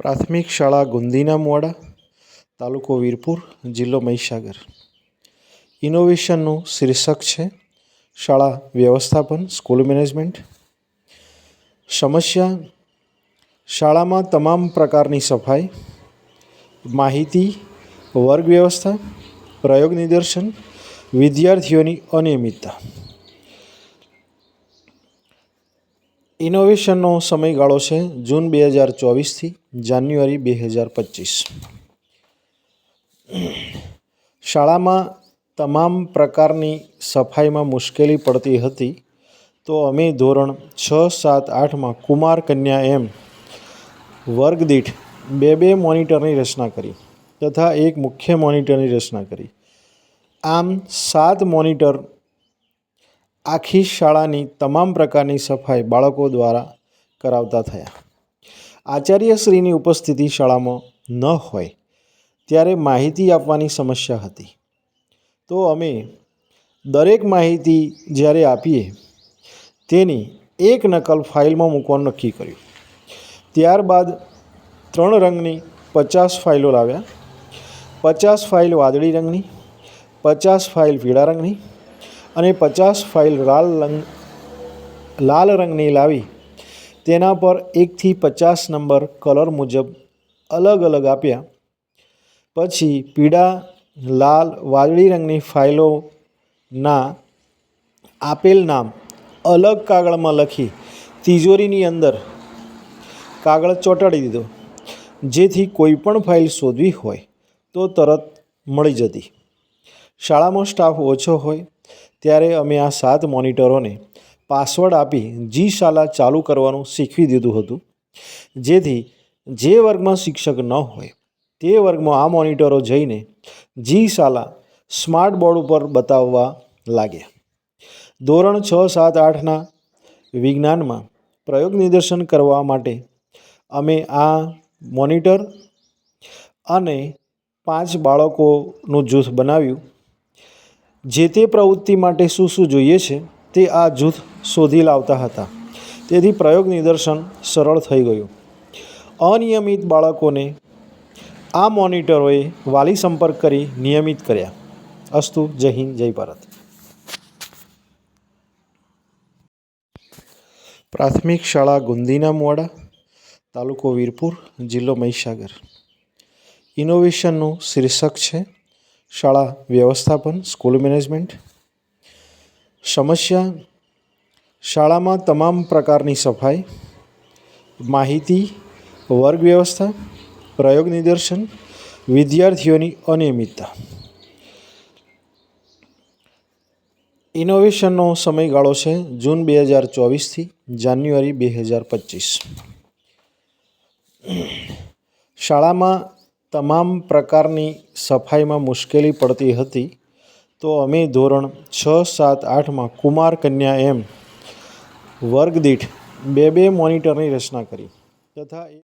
પ્રાથમિક શાળા ગુંદીના મોવાડા, તાલુકો વીરપુર, જિલ્લો મહીસાગર. ઇનોવેશનનું શીર્ષક છે શાળા વ્યવસ્થાપન, સ્કૂલ મેનેજમેન્ટ. સમસ્યા: શાળામાં તમામ પ્રકારની સફાઈ, માહિતી, વર્ગ વ્યવસ્થા, પ્રયોગ નિદર્શન, વિદ્યાર્થીઓની અનિયમિતતા. ઇનોવેશનનો સમયગાળો છે જૂન 2024 થી જાન્યુઆરી 2025. શાળામાં તમામ પ્રકારની સફાઈમાં મુશ્કેલી પડતી હતી, તો અમે ધોરણ 6, 7, 8માં કુમાર કન્યા એમ વર્ગ દીઠ 2 મોનિટરની રચના કરી તથા એક મુખ્ય મોનિટરની રચના કરી. આમ 7 મોનિટર આખી શાળાની તમામ પ્રકારની સફાઈ બાળકો દ્વારા કરાવતા થયા. આચાર્યશ્રીની ઉપસ્થિતિ શાળામાં ન હોય ત્યારે માહિતી આપવાની સમસ્યા હતી, તો અમે દરેક માહિતી જ્યારે આપીએ તેની એક નકલ ફાઇલમાં મૂકવાનું નક્કી કર્યું. ત્યારબાદ 3 રંગની 50 ફાઇલો લાવ્યા. 50 ફાઇલ વાદળી રંગની, 50 ફાઇલ પીળા રંગની અને 50 ફાઇલ લાલ રંગની લાવી તેના પર 1 થી 50 નંબર કલર મુજબ અલગ અલગ આપ્યા. પછી પીળા, લાલ, વાદળી રંગની ફાઇલોના આપેલ નામ અલગ કાગળમાં લખી તિજોરીની અંદર કાગળ ચોંટાડી દીધો, જેથી કોઈ પણ ફાઇલ શોધવી હોય તો તરત મળી જતી. શાળામાં સ્ટાફ ઓછો હોય ત્યારે અમે આ 7 મોનિટરોને પાસવર્ડ આપી જી-શાલા ચાલુ કરવાનું શીખવી દીધું હતું, જેથી જે વર્ગમાં શિક્ષક ન હોય તે વર્ગમાં આ મોનિટરો જઈને જી-શાલા સ્માર્ટ બોર્ડ ઉપર બતાવવા લાગ્યા. ધોરણ 6, 7, 8ના વિજ્ઞાનમાં પ્રયોગ નિદર્શન કરવા માટે અમે આ મોનિટર અને 5 બાળકોનું જૂથ બનાવ્યું. જે તે પ્રવૃત્તિ માટે શું શું જોઈએ છે તે આ જૂથ શોધી લાવતા હતા, તેથી પ્રયોગ નિદર્શન સરળ થઈ ગયું. અનિયમિત બાળકોને આ મોનિટરોએ વાલી સંપર્ક કરી નિયમિત કર્યા. અસ્તુ. જય હિન્દ, જય ભારત. પ્રાથમિક શાળા ગુંદીના મોવાડા, તાલુકો વીરપુર, જિલ્લો મહીસાગર. ઇનોવેશનનું શીર્ષક છે શાળા વ્યવસ્થાપન, સ્કૂલ મેનેજમેન્ટ. સમસ્યા: શાળામાં તમામ પ્રકારની સફાઈ, માહિતી, વર્ગ વ્યવસ્થા, પ્રયોગ નિદર્શન, વિદ્યાર્થીઓની અનિયમિતતા. ઇનોવેશનનો સમયગાળો છે જૂન 2024 થી જાન્યુઆરી 2025. શાળામાં તમામ પ્રકારની સફાઈમાં મુશ્કેલી પડતી હતી, તો અમે ધોરણ 6, 7, 8માં કુમાર કન્યા એમ વર્ગ દીઠ 2 મોનિટરની રચના કરી તથા